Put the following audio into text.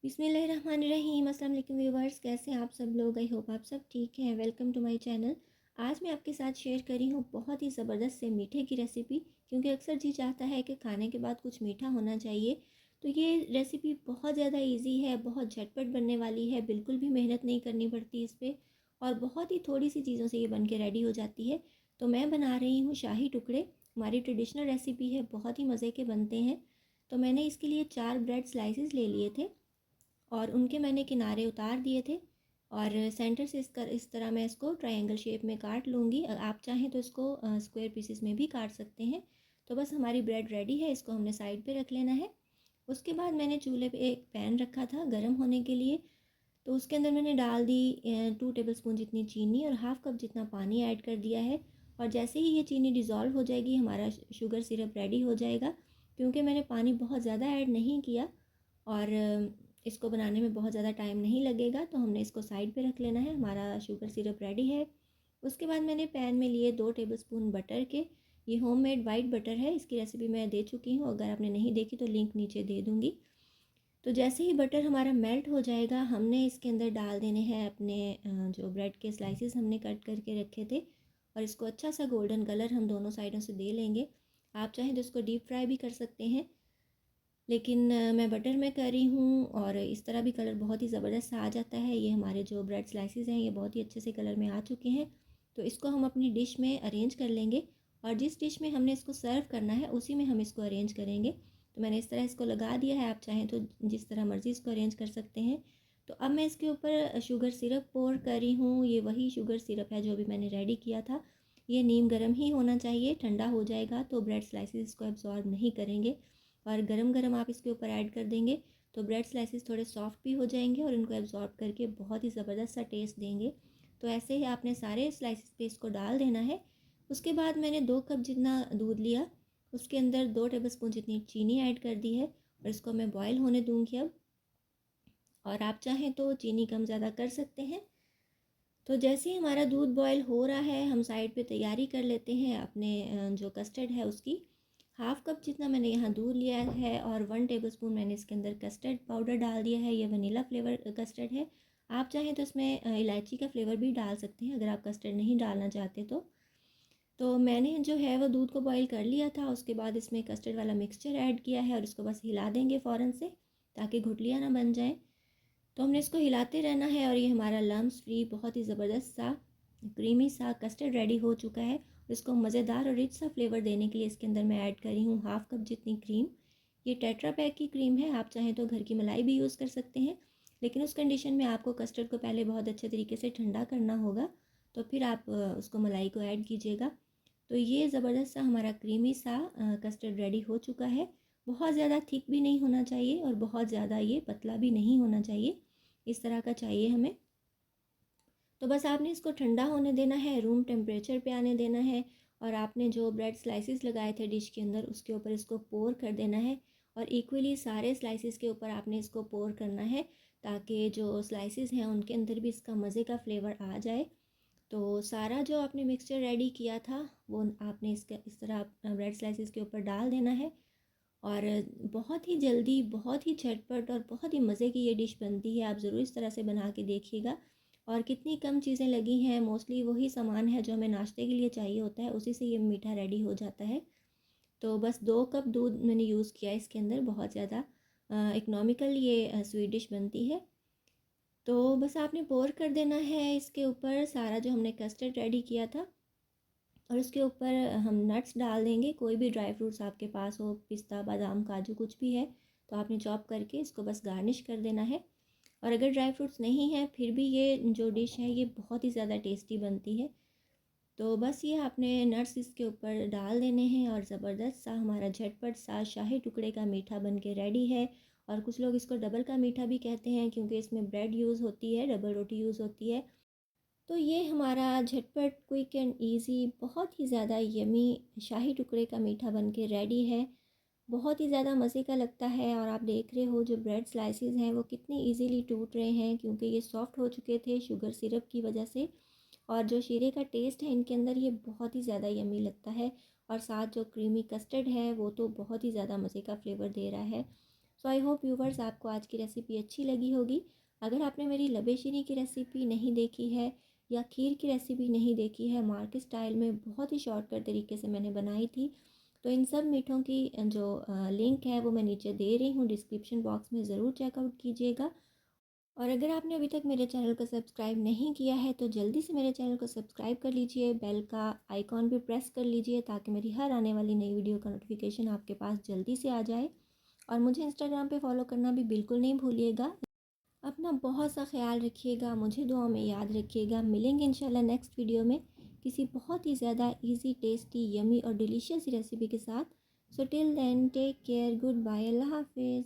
बिस्मिल्लाहिर्रहमानिर्रहीम। अस्सलाम वालेकुम व्यूवर्स, कैसे हैं आप सब लोग? आई होप आप सब ठीक हैं। Welcome to my channel. आज मैं आपके साथ शेयर कर रही हूँ बहुत ही ज़बरदस्त से मीठे की रेसिपी, क्योंकि अक्सर जी चाहता है कि खाने के बाद कुछ मीठा होना चाहिए। तो ये रेसिपी बहुत ज़्यादा इजी है, बहुत झटपट बनने वाली है, बिल्कुल भी मेहनत नहीं करनी पड़ती इस पर, और बहुत ही थोड़ी सी चीज़ों से ये बन के रेडी हो जाती है। तो मैं बना रही हूँ शाही टुकड़े। हमारी ट्रेडिशनल रेसिपी है, बहुत ही मज़े के बनते हैं। तो मैंने इसके लिए 4 ब्रेड स्लाइसेस ले लिए थे और उनके मैंने किनारे उतार दिए थे, और सेंटर से इस तरह मैं इसको ट्रायंगल शेप में काट लूँगी। आप चाहें तो इसको स्क्वायर पीसेस में भी काट सकते हैं। तो बस हमारी ब्रेड रेडी है, इसको हमने साइड पे रख लेना है। उसके बाद मैंने चूल्हे पे एक पैन रखा था गर्म होने के लिए। तो उसके अंदर मैंने डाल दी 2 टेबलस्पून जितनी चीनी और हाफ़ कप जितना पानी ऐड कर दिया है। और जैसे ही ये चीनी डिज़ोल्व हो जाएगी, हमारा शुगर सिरप रेडी हो जाएगा। क्योंकि मैंने पानी बहुत ज़्यादा ऐड नहीं किया और इसको बनाने में बहुत ज़्यादा टाइम नहीं लगेगा, तो हमने इसको साइड पे रख लेना है। हमारा शुगर सिरप रेडी है। उसके बाद मैंने पैन में लिए 2 टेबलस्पून बटर के। ये होममेड वाइट बटर है, इसकी रेसिपी मैं दे चुकी हूँ, अगर आपने नहीं देखी तो लिंक नीचे दे दूँगी। तो जैसे ही बटर हमारा मेल्ट हो जाएगा, हमने इसके अंदर डाल देने हैं अपने जो ब्रेड के स्लाइसेस हमने कट करके रखे थे, और इसको अच्छा सा गोल्डन कलर हम दोनों साइडों से दे लेंगे। आप चाहें तो इसको डीप फ्राई भी कर सकते हैं, लेकिन मैं बटर में कर रही हूँ, और इस तरह भी कलर बहुत ही ज़बरदस्त सा आ जाता है। ये हमारे जो ब्रेड स्लाइसेस हैं, ये बहुत ही अच्छे से कलर में आ चुके हैं। तो इसको हम अपनी डिश में अरेंज कर लेंगे, और जिस डिश में हमने इसको सर्व करना है उसी में हम इसको अरेंज करेंगे। तो मैंने इस तरह इसको लगा दिया है, आप चाहें तो जिस तरह मर्ज़ी इसको अरेंज कर सकते हैं। तो अब मैं इसके ऊपर शुगर सिरप पोर कर रही हूँ। ये वही शुगर सिरप है जो अभी मैंने रेडी किया था। ये नीम गर्म ही होना चाहिए, ठंडा हो जाएगा तो ब्रेड स्लाइसेस इसको एब्जॉर्ब नहीं करेंगे। और गरम गरम आप इसके ऊपर ऐड कर देंगे तो ब्रेड स्लाइसेस थोड़े सॉफ्ट भी हो जाएंगे, और इनको एब्जॉर्ब करके बहुत ही ज़बरदस्त सा टेस्ट देंगे। तो ऐसे ही आपने सारे स्लाइसेस पे इसको डाल देना है। उसके बाद मैंने 2 कप जितना दूध लिया, उसके अंदर 2 टेबलस्पून जितनी चीनी ऐड कर दी है, और इसको मैं बॉयल होने दूँगी अब। और आप चाहें तो चीनी कम ज़्यादा कर सकते हैं। तो जैसे ही हमारा दूध बॉयल हो रहा है, हम साइड पे तैयारी कर लेते हैं अपने जो कस्टर्ड है उसकी। हाफ़ कप जितना मैंने यहाँ दूध लिया है, और 1 टेबलस्पून मैंने इसके अंदर कस्टर्ड पाउडर डाल दिया है। ये वनीला फ्लेवर कस्टर्ड है। आप चाहें तो इसमें इलायची का फ्लेवर भी डाल सकते हैं, अगर आप कस्टर्ड नहीं डालना चाहते तो। तो मैंने जो है वो दूध को बॉयल कर लिया था, उसके बाद इसमें कस्टर्ड वाला मिक्सचर ऐड किया है, और इसको बस हिला देंगे फ़ौरन से, ताकि गुठलियाँ ना बन जाएँ। तो हमने इसको हिलाते रहना है, और ये हमारा लम्स फ्री बहुत ही ज़बरदस्त सा क्रीमी सा कस्टर्ड रेडी हो चुका है। इसको मज़ेदार और रिच सा फ्लेवर देने के लिए इसके अंदर मैं ऐड कर रही हूँ हाफ़ कप जितनी क्रीम। ये टेट्रा पैक की क्रीम है, आप चाहें तो घर की मलाई भी यूज़ कर सकते हैं, लेकिन उस कंडीशन में आपको कस्टर्ड को पहले बहुत अच्छे तरीके से ठंडा करना होगा, तो फिर आप उसको मलाई को ऐड कीजिएगा। तो ये ज़बरदस्त सा हमारा क्रीमी सा कस्टर्ड रेडी हो चुका है। बहुत ज़्यादा थिक भी नहीं होना चाहिए, और बहुत ज़्यादा ये पतला भी नहीं होना चाहिए, इस तरह का चाहिए हमें। तो बस आपने इसको ठंडा होने देना है, रूम टेम्परेचर पे आने देना है, और आपने जो ब्रेड स्लाइसेस लगाए थे डिश के अंदर, उसके ऊपर इसको पोर कर देना है। और इक्वली सारे स्लाइसेस के ऊपर आपने इसको पोर करना है, ताकि जो स्लाइसेस हैं उनके अंदर भी इसका मज़े का फ्लेवर आ जाए। तो सारा जो आपने मिक्सचर रेडी किया था, वो आपने इसका इस तरह ब्रेड स्लाइसेस के ऊपर डाल देना है। और बहुत ही जल्दी, बहुत ही झटपट और बहुत ही मज़े की ये डिश बनती है। आप ज़रूर इस तरह से बना के देखिएगा। और कितनी कम चीज़ें लगी हैं, मोस्टली वही सामान है जो हमें नाश्ते के लिए चाहिए होता है, उसी से ये मीठा रेडी हो जाता है। तो बस 2 कप दूध मैंने यूज़ किया है इसके अंदर, बहुत ज़्यादा इकनॉमिकल ये स्वीट डिश बनती है। तो बस आपने पोर कर देना है इसके ऊपर सारा जो हमने कस्टर्ड रेडी किया था, और उसके ऊपर हम नट्स डाल देंगे। कोई भी ड्राई फ्रूट्स आपके पास हो, पिस्ता, बादाम, काजू, कुछ भी है, तो आपने चॉप करके इसको बस गार्निश कर देना है। और अगर ड्राई फ्रूट्स नहीं हैं, फिर भी ये जो डिश है ये बहुत ही ज़्यादा टेस्टी बनती है। तो बस ये आपने नट्स इसके ऊपर डाल देने हैं, और ज़बरदस्त सा हमारा झटपट सा शाही टुकड़े का मीठा बन के रेडी है। और कुछ लोग इसको डबल का मीठा भी कहते हैं, क्योंकि इसमें ब्रेड यूज़ होती है, डबल रोटी यूज़ होती है। तो ये हमारा झटपट, क्विक एंड इजी, बहुत ही ज़्यादा यमी शाही टुकड़े का मीठा बन के रेडी है। बहुत ही ज़्यादा मज़े का लगता है, और आप देख रहे हो जो ब्रेड स्लाइसेस हैं वो कितने इजीली टूट रहे हैं, क्योंकि ये सॉफ्ट हो चुके थे शुगर सिरप की वजह से। और जो शीरे का टेस्ट है इनके अंदर, ये बहुत ही ज़्यादा यमी लगता है। और साथ जो क्रीमी कस्टर्ड है वो तो बहुत ही ज़्यादा मज़े का फ्लेवर दे रहा है। सो आई होप व्यूवर्स आपको आज की रेसिपी अच्छी लगी होगी। अगर आपने मेरी लबे शीरी की रेसिपी नहीं देखी है या खीर की रेसिपी नहीं देखी है, मार्केट स्टाइल में बहुत ही शॉर्टकट तरीके से मैंने बनाई थी, तो इन सब मीठों की जो लिंक है वो मैं नीचे दे रही हूँ, डिस्क्रिप्शन बॉक्स में ज़रूर चेकआउट कीजिएगा। और अगर आपने अभी तक मेरे चैनल को सब्सक्राइब नहीं किया है तो जल्दी से मेरे चैनल को सब्सक्राइब कर लीजिए, बेल का आइकॉन भी प्रेस कर लीजिए ताकि मेरी हर आने वाली नई वीडियो का नोटिफिकेशन आपके पास जल्दी से आ जाए। और मुझे इंस्टाग्राम पे फॉलो करना भी बिल्कुल नहीं भूलिएगा। अपना बहुत सा ख्याल रखिएगा, मुझे दुआ में याद रखिएगा। मिलेंगे इंशाल्लाह नेक्स्ट वीडियो में किसी बहुत ही ज़्यादा इजी, टेस्टी, यमी और डिलीशियस रेसिपी के साथ। So till then take care, goodbye, अल्लाह हाफिज़।